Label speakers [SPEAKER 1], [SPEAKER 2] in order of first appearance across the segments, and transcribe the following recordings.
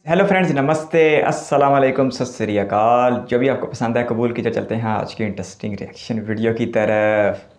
[SPEAKER 1] Hello friends, नमस्ते, अस्सलाम वालेकुम, सत श्री अकाल। जो भी आपको पसंद है कबूल कीजिए। चलते हैं आज की इंटरेस्टिंग रिएक्शन वीडियो की तरफ।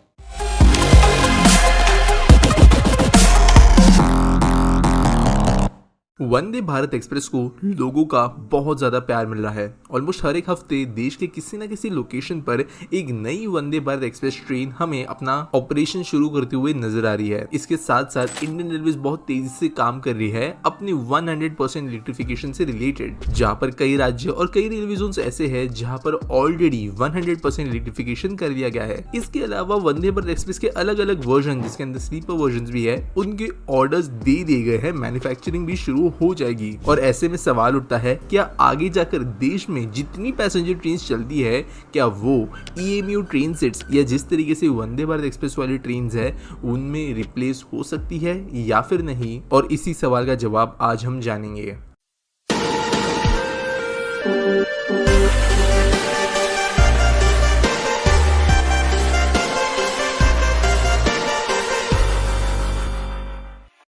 [SPEAKER 2] वंदे भारत एक्सप्रेस को लोगों का बहुत ज़्यादा प्यार मिल रहा है। ऑलमोस्ट हर एक हफ्ते देश के किसी न किसी लोकेशन पर एक नई वंदे भारत एक्सप्रेस ट्रेन हमें अपना ऑपरेशन शुरू करते हुए नजर आ रही है। इसके साथ साथ इंडियन रेलवेज बहुत तेजी से काम कर रही है अपनी 100% इलेक्ट्रिफिकेशन से रिलेटेड, जहां पर कई राज्य और कई रेलवे जोन ऐसे हैं जहां पर ऑलरेडी 100% इलेक्ट्रिफिकेशन कर दिया गया है। इसके अलावा वंदे भारत एक्सप्रेस के अलग अलग वर्जन, जिसके अंदर स्लीपर वर्जन भी है, उनके ऑर्डर्स दे दिए गए हैं, मैन्युफैक्चरिंग भी शुरू हो जाएगी। और ऐसे में सवाल उठता है, क्या आगे जाकर देश में जितनी पैसेंजर ट्रेन चलती है, क्या वो ईएमयू ट्रेन सेट्स या जिस तरीके से वंदे भारत एक्सप्रेस वाली ट्रेन है उनमें रिप्लेस हो सकती है या फिर नहीं? और इसी सवाल का जवाब आज हम जानेंगे।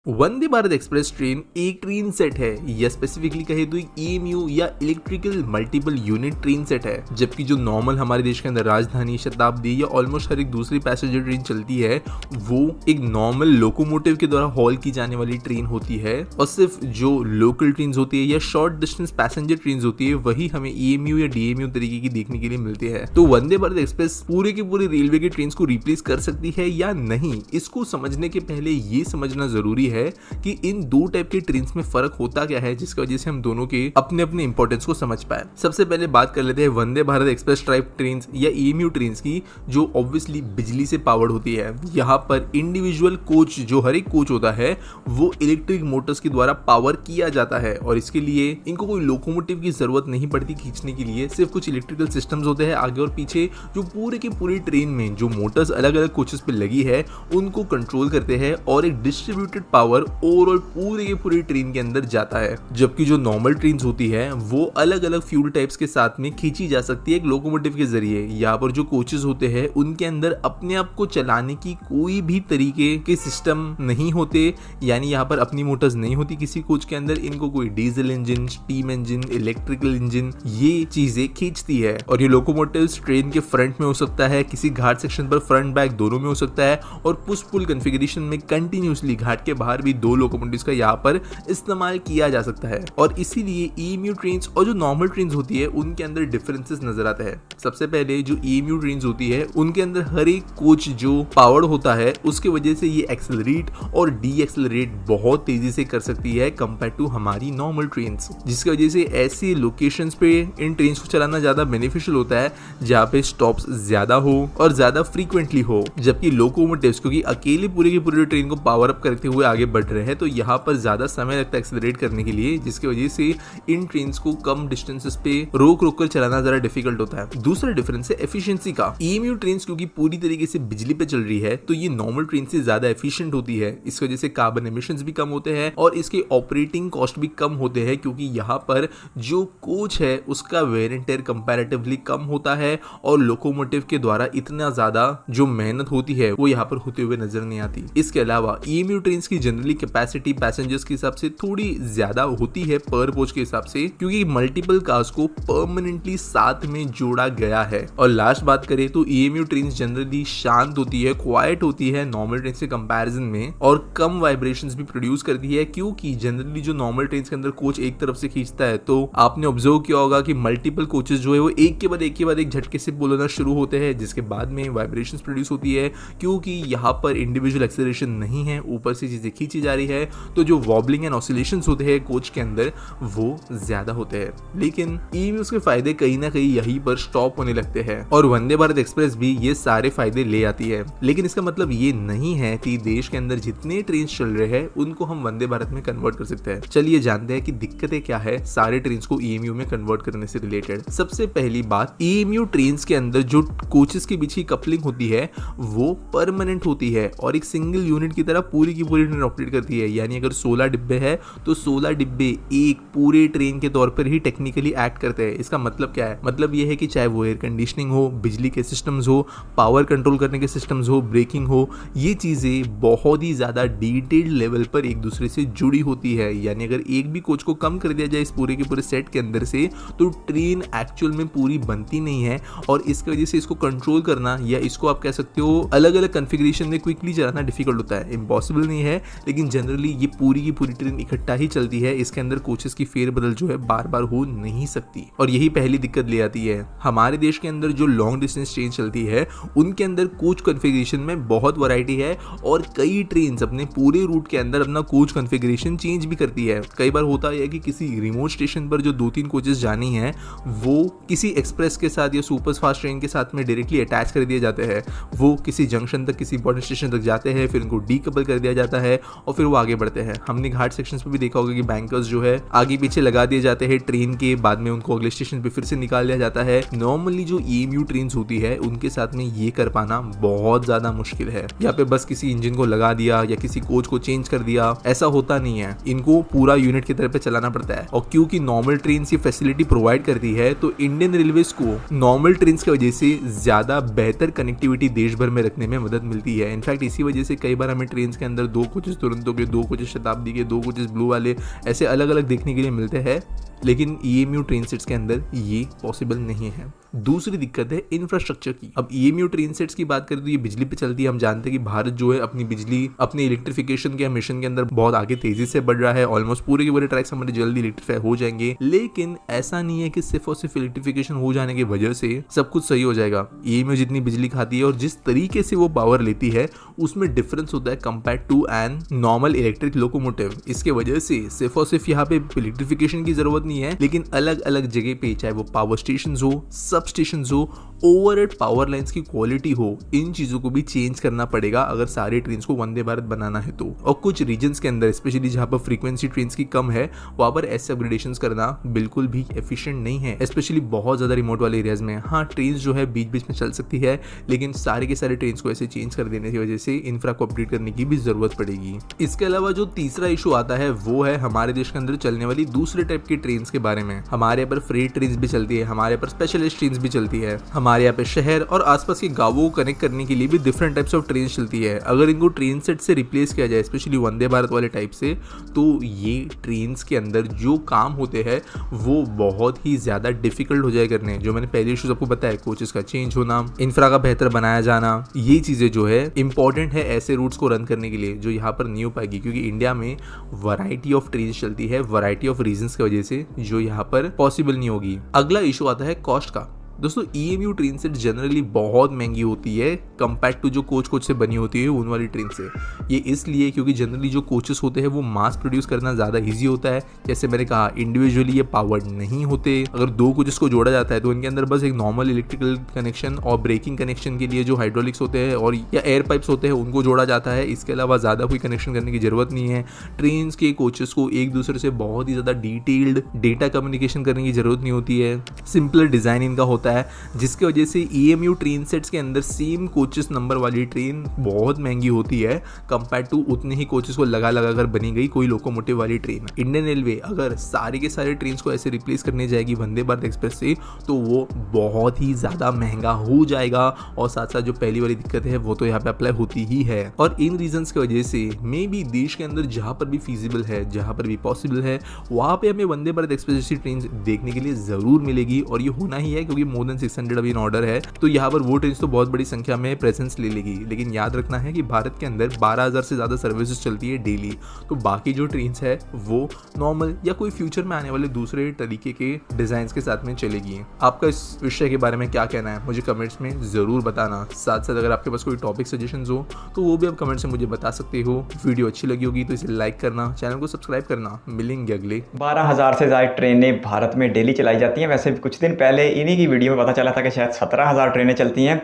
[SPEAKER 2] वंदे भारत एक्सप्रेस ट्रेन एक ट्रेन सेट है, या स्पेसिफिकली कहे तो एक ईएमयू या electrical multiple unit train set है। जबकि जो नॉर्मल हमारे देश के अंदर राजधानी, शताब्दी या ऑलमोस्ट हर एक दूसरी पैसेंजर ट्रेन चलती है, वो एक नॉर्मल लोकोमोटिव के द्वारा हॉल की जाने वाली ट्रेन होती है। और सिर्फ जो लोकल ट्रेन होती है या शॉर्ट डिस्टेंस पैसेंजर ट्रेन होती है, वही हमें ईएमयू या डीएमयू तरीके की देखने के लिए मिलती है। तो वंदे भारत एक्सप्रेस पूरे के पूरे रेलवे की ट्रेन को रिप्लेस कर सकती है या नहीं, इसको समझने के पहले ये समझना जरूरी है कि इन दो टाइप के ट्रेन्स में फर्क होता क्या है, जिसकी वजह से हम दोनों के अपने अपने इंपॉर्टेंस को समझ पाए। सबसे पहले बात कर लेते हैं Vande Bharat express type trains या ईएमयू ट्रेन्स की, जो ऑब्वियसली बिजली से पावर्ड होती है। यहाँ पर इंडिविजुअल कोच, जो हर एक कोच होता है, वो इलेक्ट्रिक मोटर्स के द्वारा पावर किया जाता है और इसके लिए इनको कोई लोकोमोटिव की जरूरत नहीं पड़ती खींचने के लिए। सिर्फ कुछ इलेक्ट्रिकल सिस्टम्स होते हैं आगे और पीछे, जो पूरे की पूरी ट्रेन में जो मोटर्स अलग अलग कोचेस पे लगी है उनको कंट्रोल करते हैं और एक डिस्ट्रीब्यूटेड पावर ओवरऑल पूरे के पूरी ट्रेन के अंदर जाता है। जबकि जो नॉर्मल ट्रेन होती है वो अलग अलग फ्यूल टाइप्स के साथ में खींची जा सकती है एक लोकोमोटिव के जरिए। यहाँ पर जो कोचेस होते हैं उनके अंदर अपने आप को चलाने की कोई भी तरीके के सिस्टम नहीं होते, यानी यहाँ पर अपनी मोटर्स नहीं होती किसी कोच के अंदर। इनको कोई diesel engine, steam engine, electrical engine ये चीजें खींचती है। और ये लोकोमोटिव्स ट्रेन के फ्रंट में हो सकता है, किसी घाट सेक्शन पर फ्रंट बैक दोनों में हो सकता है, और पुश पुल कॉन्फ़िगरेशन में कंटिन्यूसली घाट के बाहर भी दो लोकोमोटिव्स का यहाँ पर इस्तेमाल किया जा सकता है। और इसीलिए ईएमयू ट्रेन्स और जो नॉर्मल ट्रेन्स होती है उनके अंदर डिफरेंसेस नजर आता है। सबसे पहले जो ईएमयू ट्रेन्स होती है उनके अंदर हर एक कोच जो पावर्ड होता है उसके वजह से ये एक्सेलरेट और डी एक्सेलरेट बहुत तेजी से कर सकती है कंपेयर टू हमारी नॉर्मल ट्रेन्स, जिसकी वजह से ऐसी लोकेशंस पे इन ट्रेन्स को चलाना ज्यादा बेनिफिशियल होता है जहाँ पे स्टॉप्स ज्यादा हो और ज्यादा फ्रीक्वेंटली हो। जबकि लोकोमोटिव्स क्योंकि अकेले पूरे की पूरी ट्रेन को पावर अप करते हुए आगे बढ़ रहे हैं, तो यहाँ पर ज्यादा समय लगता है एक्सेलरेट करने के लिए, जिसकी वजह से इन ट्रेन्स को कम डिस्टेंसेस पे रोक रोक कर चलाना जरा डिफिकल्ट होता है। दूसरा डिफरेंस है एफिशिएंसी का। ईएमयू ट्रेन्स क्योंकि पूरी तरीके से बिजली पे चल रही है, तो ये नॉर्मल ट्रेन से ज्यादा एफिशिएंट होती है। इस वजह से कार्बन एमिशंस भी कम होते हैं और इसके ऑपरेटिंग कॉस्ट भी कम होते हैं, क्योंकि यहाँ पर जो कोच है उसका वेयर एंड टेयर कंपैरेटिवली कम होता है और लोकोमोटिव के द्वारा इतना ज्यादा जो मेहनत होती है वो यहाँ पर होते हुए नजर नहीं आती। इसके अलावा ईएमयू ट्रेन्स की जनरली कैपेसिटी पैसेंजर्स के हिसाब से थोड़ी ज्यादा होती है पर कोच के हिसाब से, क्योंकि मल्टीपल कार्स को परमानेंटली साथ में जोड़ा गया है। और लास्ट बात करें तो ईएमयू ट्रेन जनरली शांत होती है, क्वाइट होती है नॉर्मल ट्रेन से कंपैरिजन में, और कम वाइब्रेशंस भी प्रोड्यूस करती है, क्योंकि जनरली जो नॉर्मल ट्रेन के अंदर कोच एक तरफ से खींचता है, तो आपने ऑब्जर्व किया होगा कि मल्टीपल कोचेस जो है वो एक के बाद एक झटके से बोलना शुरू होते हैं, जिसके बाद में वाइब्रेशंस प्रोड्यूस होती है, क्योंकि यहाँ पर इंडिविजुअल एक्सेलरेशन नहीं है, ऊपर से चीजें खींची जा रही है, तो जो वॉबलिंग एंड ऑसिलेशंस होते हैं कोच के अंदर वो ज्यादा होते हैं। लेकिन ईएमयूज के फायदे कहीं ना कहीं यहीं पर स्टॉप होने लगते हैं और वंदे भारत एक्सप्रेस भी ये सारे फायदे ले आती है। लेकिन इसका मतलब ये नहीं है कि देश के अंदर जितने ट्रेन चल रहे हैं उनको हम वंदे भारत में कन्वर्ट कर सकते हैं। चलिए जानते हैं कि दिक्कतें क्या है सारे ट्रेन को ईएमयू में कन्वर्ट करने से रिलेटेड। सबसे पहली बात, ईएमयू ट्रेन के अंदर जो कोचेस के बीच की कपलिंग होती है वो परमानेंट होती है और एक सिंगल यूनिट की तरह पूरी की पूरी ट्रेन ऑपरेट करती है, यानी अगर 16 डिब्बे है तो 16 डिब्बे एक पूरे ट्रेन के तौर पर ही टेक्निकली एक्ट करते हैं। इसका मतलब क्या है? मतलब ये है कि चाहे वो एयर कंडीशनिंग हो, बिजली के सिस्टम्स हो, पावर कंट्रोल करने के सिस्टम्स हो, ब्रेकिंग हो, ये चीज़ें बहुत ही ज़्यादा डिटेल्ड लेवल पर एक दूसरे से जुड़ी होती है। यानी अगर एक भी कोच को कम कर दिया जाए इस पूरे के पूरे सेट के अंदर से तो ट्रेन एक्चुअल में पूरी बनती नहीं है, और इसकी वजह से इसको कंट्रोल करना, या इसको आप कह सकते हो अलग अलग कॉन्फ़िगरेशन में क्विकली चलाना डिफिकल्ट होता है। इम्पॉसिबल नहीं है, लेकिन जनरली ये पूरी की पूरी ट्रेन इकट्ठा ही चलती है। इसके अंदर कोचेस की फेरबदल जो है बार बार हो नहीं सकती, और यही पहली दिक्कत ले आती है। हमारे देश के अंदर जो लॉन्ग डिस्टेंस ट्रेन चलती है उनके अंदर कोच कॉन्फ़िगरेशन में बहुत वैरायटी है, और कई ट्रेन अपने पूरे रूट के अंदर अपना कोच कॉन्फ़िगरेशन चेंज भी करती है। कई बार होता है कि किसी रिमोट स्टेशन पर जो 2-3 कोचेस जानी है वो किसी एक्सप्रेस के साथ या सुपर फास्ट ट्रेन के साथ में डायरेक्टली अटैच कर दिए जाते हैं। वो किसी जंक्शन तक, किसी इंपॉर्टेंट स्टेशन तक जाते हैं, फिर उनको डीकपल कर दिया जाता है और फिर वो आगे बढ़ते हैं। हमने घाट सेक्शंस पे भी देखा होगा कि बैंकर्स जो है आगे पीछे लगा दिए जाते हैं ट्रेन के, बाद में उनको अगले स्टेशन पे फिर से निकाल दिया जाता है। नॉर्मली जो EMU ट्रेन होती है उनके साथ में ये कर पाना बहुत ज्यादा मुश्किल है। यहाँ पे बस किसी इंजन को लगा दिया या किसी कोच को चेंज कर दिया, ऐसा होता नहीं है। इनको पूरा यूनिट की तरह पे चलाना पड़ता है, और क्योंकि नॉर्मल ट्रेन ये फैसिलिटी प्रोवाइड करती है तो इंडियन रेलवेज को नॉर्मल ट्रेन की वजह से ज्यादा बेहतर कनेक्टिविटी देश भर में रखने में मदद मिलती है। इनफैक्ट इसी वजह से कई बार हमें ट्रेन के अंदर 2 कोचेस दुरंतो के, 2 कोचेस शताब्दी के, 2 कोचेस ब्लू वाले, ऐसे अलग अलग देखने के लिए मिलते हैं, लेकिन EMU ट्रेन सेट्स के अंदर ये पॉसिबल नहीं है। दूसरी दिक्कत है इंफ्रास्ट्रक्चर की। अब EMU ट्रेन सेट्स की बात करें तो ये बिजली पे चलती है। हम जानते हैं कि भारत जो है अपनी बिजली, अपने इलेक्ट्रिफिकेशन के मिशन के अंदर बहुत आगे तेजी से बढ़ रहा है। ऑलमोस्ट पूरे के पूरे ट्रैक्स हमारे जल्दी इलेक्ट्रीफाई हो जाएंगे, लेकिन ऐसा नहीं है कि सिर्फ और सिर्फ इलेक्ट्रिफिकेशन हो जाने की वजह से सब कुछ सही हो जाएगा। EMU जितनी बिजली खाती है और जिस तरीके से वो पावर लेती है उसमें डिफरेंस होता है compare to an normal electric locomotive. इसके वजह से सिर्फ और सिर्फ यहाँ पे इलेक्ट्रिफिकेशन की जरूरत नहीं है, लेकिन अलग अलग जगह पे, चाहे वो पावर स्टेशन हो, सब स्टेशन हो, ओवरहेड पावर लाइंस की क्वालिटी हो, इन चीजों को भी चेंज करना पड़ेगा अगर सारी ट्रेन को वंदे भारत बनाना है तो। और कुछ रीजन्स के अंदर, स्पेशली जहां पर फ्रीक्वेंसी ट्रेन की कम है, वहां पर ऐसे अपग्रेडेशन करना बिल्कुल भी एफिशिएंट नहीं है, स्पेशली बहुत ज्यादा रिमोट वाले एरियाज में। हाँ, ट्रेन जो है बीच बीच में चल सकती है, लेकिन सारे के सारे ट्रेन को ऐसे चेंज कर देने की वजह से इंफ्रा को अपडेट करने की भी जरूरत पड़ेगी। इसके अलावा जो तीसरा इशू आता है वो है हमारे देश के अंदर चलने वाली दूसरे टाइप की ट्रेन के बारे में। हमारे यहाँ पर फ्रेट ट्रेन भी चलती है, हमारे यहाँ पर स्पेशलिस्ट ट्रेन भी चलती है, हमारे यहाँ पे शहर और आसपास के गांवों को कनेक्ट करने के लिए भी डिफरेंट टाइप्स ऑफ ट्रेन चलती है। अगर इनको ट्रेन सेट से रिप्लेस किया जाए, स्पेशली वंदे भारत वाले टाइप से, तो ये ट्रेन के अंदर जो काम होते हैं वो बहुत ही ज्यादा डिफिकल्ट हो जाए करने। जो मैंने पहले इशूज आपको बताया, कोचेस का चेंज होना, इंफ्रा का बेहतर बनाया जाना, ये चीजें जो है इंपॉर्टेंट है ऐसे रूट्स को रन करने के लिए, जो यहाँ पर नहीं हो पाएगी क्योंकि इंडिया में वैरायटी ऑफ ट्रेन चलती है, वैरायटी ऑफ रीजंस की वजह से, जो यहाँ पर पॉसिबल नहीं होगी। अगला इशू आता है कॉस्ट का। दोस्तों, EMU ट्रेन सेट जनरली बहुत महंगी होती है कंपेयर टू जो कोच से बनी होती है उन वाली ट्रेन से। ये इसलिए क्योंकि जनरली जो कोचेस होते हैं वो मास प्रोड्यूस करना ज़्यादा इजी होता है। जैसे मैंने कहा, इंडिविजुअली ये पावर्ड नहीं होते। अगर 2 कोचेस को जोड़ा जाता है तो इनके अंदर बस एक नॉर्मल इलेक्ट्रिकल कनेक्शन और ब्रेकिंग कनेक्शन के लिए जो हाइड्रोलिक्स होते हैं और या एयर पाइप्स होते हैं उनको जोड़ा जाता है। इसके अलावा ज़्यादा कोई कनेक्शन करने की जरूरत नहीं है। ट्रेन के कोचेस को एक दूसरे से बहुत ही ज़्यादा डिटेल्ड डेटा कम्युनिकेशन करने की जरूरत नहीं होती है। सिंपलर डिज़ाइन इनका होता है, जिसकी वजह से EMU ट्रेन सेट्स के अंदर सेम कोचेस नंबर वाली ट्रेन बहुत महंगी होती है कंपेयर टू उतने ही कोचेस को लगा लगा कर बनी गई कोई लोकोमोटिव वाली ट्रेन। इंडियन रेलवे अगर सारे के सारे ट्रेन को ऐसे रिप्लेस करने जाएगी वंदे भारत एक्सप्रेस से, तो वो बहुत ही ज़्यादा महंगा हो जाएगा, और साथ साथ जो पहली वाली दिक्कत है वो तो यहाँ पे अप्लाई होती ही है। और इन रीजंस की वजह से मे बी देश के अंदर जहाँ पर भी फीजिबल है, जहाँ पर भी पॉसिबल है, वहाँ पे हमें वंदे भारत एक्सप्रेस जैसी ट्रेन देखने के लिए ज़रूर मिलेगी, और ये होना ही है क्योंकि मोर देन 600 अभी इन ऑर्डर है, तो यहाँ पर वो ट्रेन तो बहुत बड़ी संख्या में प्रेजेंस ले लेगी। लेकिन याद रखना है कि भारत के अंदर 12,000 से ज़्यादा सर्विसेज चलती है डेली, तो बाकी जो ट्रेन है वो नॉर्मल या कोई फ्यूचर में आने वाले दूसरे तरीके के डिज़ाइन के साथ में चलेगी। आपका इस विषय के बारे में क्या कहना है मुझे कमेंट्स में ज़रूर बताना। साथ साथ अगर आपके पास कोई टॉपिक सजेशन हो तो वो भी आप कमेंट से मुझे बता सकते हो। वीडियो अच्छी लगी होगी तो इसे लाइक करना, चैनल को सब्सक्राइब करना। मिलेंगे अगले।
[SPEAKER 1] 12,000 से ज़्यादा ट्रेनें भारत में डेली चलाई जाती हैं। वैसे कुछ दिन पहले इन्हीं की वीडियो में पता चला था कि शायद 17,000 ट्रेनें चलती हैं।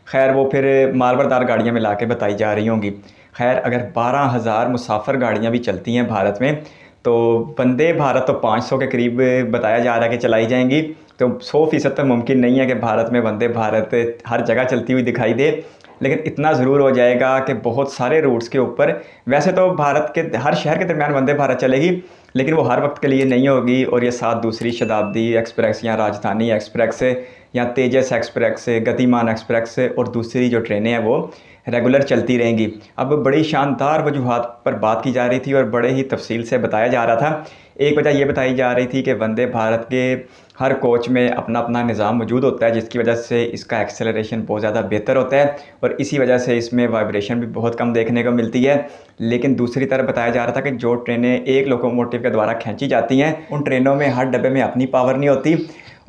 [SPEAKER 1] खैर, वो फिर मालबरदार गाड़ियाँ मिला के बताई जा रही होंगी। खैर, अगर 12,000 मुसाफिर गाड़ियाँ भी चलती हैं भारत में, तो वंदे भारत तो 500 के करीब बताया जा रहा है कि चलाई जाएंगी। तो 100% तो मुमकिन नहीं है कि भारत में वंदे भारत हर जगह चलती हुई दिखाई दे। लेकिन इतना ज़रूर हो जाएगा कि बहुत सारे रूट्स के ऊपर, वैसे तो भारत के हर शहर के दरमियान वंदे भारत चलेगी, लेकिन वो हर वक्त के लिए नहीं होगी। और ये साथ दूसरी शताब्दी एक्सप्रेस या राजधानी एक्सप्रेस या तेजस एक्सप्रेस, गतिमान एक्सप्रेस और दूसरी जो ट्रेनें हैं वो रेगुलर चलती रहेंगी। अब बड़ी शानदार वजूहात पर बात की जा रही थी और बड़े ही तफसील से बताया जा रहा था। एक वजह ये बताई जा रही थी कि वंदे भारत के हर कोच में अपना अपना निज़ाम मौजूद होता है, जिसकी वजह से इसका एक्सेलरेशन बहुत ज़्यादा बेहतर होता है और इसी वजह से इसमें वाइब्रेशन भी बहुत कम देखने को मिलती है। लेकिन दूसरी तरफ बताया जा रहा था कि जो ट्रेनें एक लोकोमोटिव के द्वारा खींची जाती हैं, उन ट्रेनों में हर डब्बे में अपनी पावर नहीं होती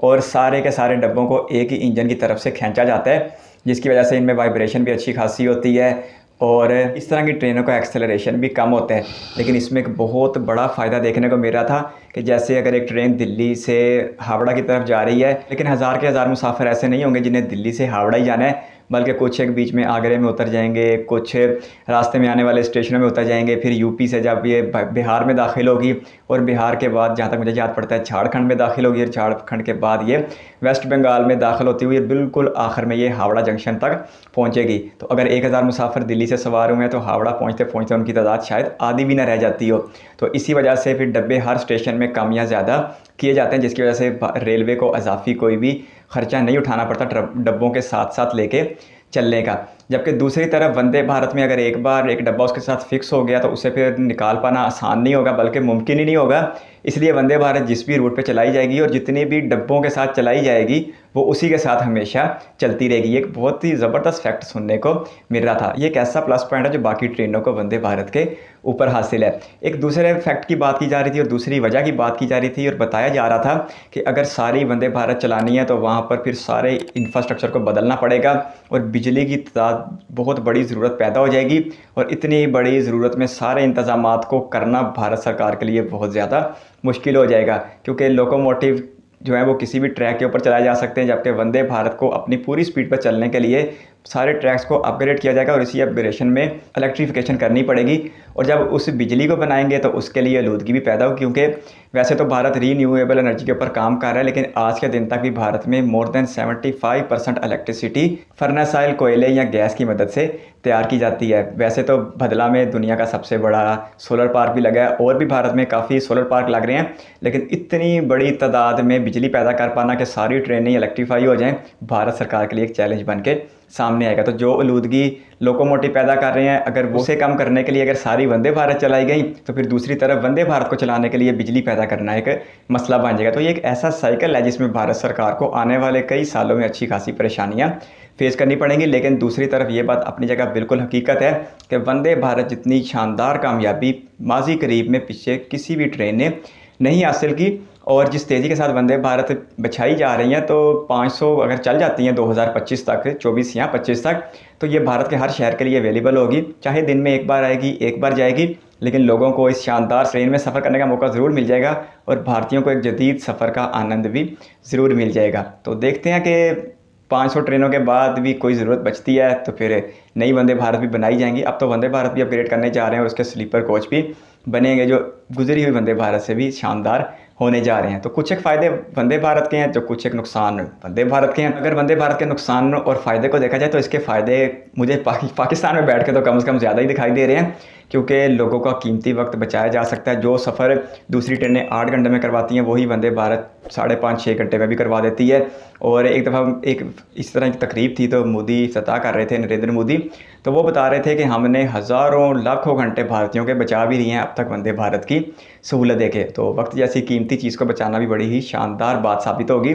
[SPEAKER 1] और सारे के सारे डब्बों को एक ही इंजन की तरफ से खींचा जाता है, जिसकी वजह से इनमें वाइब्रेशन भी अच्छी खासी होती है और इस तरह की ट्रेनों का एक्सेलरेशन भी कम होता है। लेकिन इसमें एक बहुत बड़ा फ़ायदा देखने को मिल रहा था कि जैसे अगर एक ट्रेन दिल्ली से हावड़ा की तरफ जा रही है, लेकिन हज़ार के हज़ार मुसाफिर ऐसे नहीं होंगे जिन्हें दिल्ली से हावड़ा ही जाना है, बल्कि कुछ एक बीच में आगरे में उतर जाएंगे, कुछ रास्ते में आने वाले स्टेशनों में उतर जाएंगे, फिर यूपी से जब ये बिहार में दाखिल होगी और बिहार के बाद जहाँ तक मुझे याद पड़ता है झारखंड में दाखिल होगी और झारखंड के बाद ये वेस्ट बंगाल में दाखिल होती हुई बिल्कुल आखिर में ये हावड़ा जंक्शन तक पहुँचेगी। तो अगर 1000 मुसाफिर दिल्ली से सवार हुए हैं तो हावड़ा पहुँचते पहुँचते उनकी तादाद शायद आधी भी ना रह जाती हो। तो इसी वजह से फिर डब्बे हर स्टेशन में कम या ज़्यादा किए जाते हैं, जिसकी वजह से रेलवे को इजाफी कोई भी खर्चा नहीं उठाना पड़ता डब्बों के साथ साथ लेके चलने का। जबकि दूसरी तरफ वंदे भारत में अगर एक बार एक डब्बा उसके साथ फिक्स हो गया तो उसे फिर निकाल पाना आसान नहीं होगा, बल्कि मुमकिन ही नहीं होगा। इसलिए वंदे भारत जिस भी रूट पे चलाई जाएगी और जितने भी डब्बों के साथ चलाई जाएगी वो उसी के साथ हमेशा चलती रहेगी। एक बहुत ही ज़बरदस्त फैक्ट सुनने को मिल रहा था। ये एक ऐसा प्लस पॉइंट है जो बाकी ट्रेनों को वंदे भारत के ऊपर हासिल है। एक दूसरे फैक्ट की बात की जा रही थी और दूसरी वजह की बात की जा रही थी और बताया जा रहा था कि अगर सारी वंदे भारत चलानी है तो वहाँ पर फिर सारे इंफ्रास्ट्रक्चर को बदलना पड़ेगा और बिजली की तादाद बहुत बड़ी ज़रूरत पैदा हो जाएगी और इतनी बड़ी ज़रूरत में सारे इंतज़ामात को करना भारत सरकार के लिए बहुत ज़्यादा मुश्किल हो जाएगा, क्योंकि लोकोमोटिव जो है वो किसी भी ट्रैक के ऊपर चलाए जा सकते हैं, जबकि वंदे भारत को अपनी पूरी स्पीड पर चलने के लिए सारे ट्रैक्स को अपग्रेड किया जाएगा और इसी अपग्रेडेशन में इलेक्ट्रिफिकेशन करनी पड़ेगी। और जब उस बिजली को बनाएंगे तो उसके लिए आलूदगी भी पैदा होगी, क्योंकि वैसे तो भारत रीन्यूएबल एनर्जी के ऊपर काम कर रहा है, लेकिन आज के दिन तक भी भारत में more than 75% electricity furnace oil, कोयले या गैस की मदद से तैयार की जाती है। वैसे तो भदला में दुनिया का सबसे बड़ा सोलर पार्क भी लगा है और भी भारत में काफ़ी सोलर पार्क लग रहे हैं, लेकिन इतनी बड़ी तादाद में बिजली पैदा कर पाना कि सारी ट्रेनें इलेक्ट्रीफाई हो जाएं, भारत सरकार के लिए एक चैलेंज बन के सामने आएगा। तो जो आलूदगी लोकोमोटिव पैदा कर रहे हैं, अगर उसे कम करने के लिए अगर सारी वंदे भारत चलाई गई तो फिर दूसरी तरफ वंदे भारत को चलाने के लिए बिजली पैदा करना एक मसला बन जाएगा। तो ये एक ऐसा साइकिल है जिसमें भारत सरकार को आने वाले कई सालों में अच्छी खासी परेशानियां फेस करनी पड़ेंगी। लेकिन दूसरी तरफ ये बात अपनी जगह बिल्कुल हकीकत है कि वंदे भारत जितनी शानदार कामयाबी माजी करीब में पीछे किसी भी ट्रेन ने नहीं हासिल की, और जिस तेज़ी के साथ वंदे भारत बिछाई जा रही हैं, तो 500 अगर चल जाती हैं 2025 तक, 24 या 25 तक, तो ये भारत के हर शहर के लिए अवेलेबल होगी। चाहे दिन में एक बार आएगी, एक बार जाएगी, लेकिन लोगों को इस शानदार ट्रेन में सफ़र करने का मौका ज़रूर मिल जाएगा और भारतीयों को एक जदीद सफ़र का आनंद भी ज़रूर मिल जाएगा। तो देखते हैं कि 500 ट्रेनों के बाद भी कोई ज़रूरत बचती है तो फिर नई वंदे भारत भी बनाई जाएंगी। अब तो वंदे भारत भी अपग्रेड करने जा रहे हैं और उसके स्लीपर कोच भी बनेंगे जो गुजरी हुई वंदे भारत से भी शानदार होने जा रहे हैं। तो कुछ एक फ़ायदे वंदे भारत के हैं, जो कुछ एक नुकसान वंदे भारत के हैं। अगर वंदे भारत के नुकसान और फ़ायदे को देखा जाए तो इसके फ़ायदे मुझे पाकिस्तान में बैठ के तो कम से कम ज़्यादा ही दिखाई दे रहे हैं, क्योंकि लोगों का कीमती वक्त बचाया जा सकता है। जो सफ़र दूसरी ट्रेनें 8 घंटे में करवाती हैं वही वंदे भारत 5.5-6 घंटे में भी करवा देती है। और एक दफ़ा एक इस तरह की तकरीब थी तो मोदी इफ्तिताह कर रहे थे, नरेंद्र मोदी, तो वो बता रहे थे कि हमने हज़ारों लाखों घंटे भारतीयों के बचा भी रही हैं अब तक वंदे भारत की सहूलत देके। तो वक्त जैसी कीमती चीज़ को बचाना भी बड़ी ही शानदार बात साबित होगी।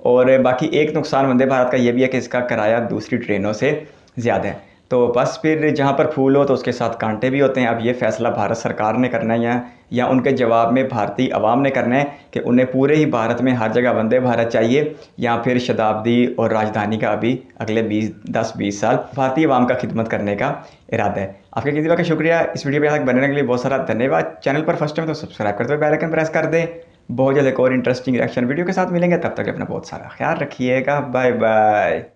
[SPEAKER 1] और बाकी एक नुकसान वंदे भारत का ये भी है कि इसका किराया दूसरी ट्रेनों से ज़्यादा है। तो बस फिर जहाँ पर फूल हो तो उसके साथ कांटे भी होते हैं। अब ये फ़ैसला भारत सरकार ने करना है या उनके जवाब में भारतीय अवाम ने करना है कि उन्हें पूरे ही भारत में हर जगह वंदे भारत चाहिए या फिर शताब्दी और राजधानी का अभी अगले 10-20 साल भारतीय अवाम का खिदमत करने का इरादा है। आपके किसी बात का शुक्रिया। इस वीडियो पर तक बनने के लिए बहुत सारा धन्यवाद। चैनल पर फर्स्ट टाइम तो सब्सक्राइब करते हुए बेल आइकन प्रेस कर दें। बहुत जल्द एक और इंटरेस्टिंग रिएक्शन वीडियो के साथ मिलेंगे, तब तक अपना बहुत सारा ख्याल रखिएगा। Bye bye.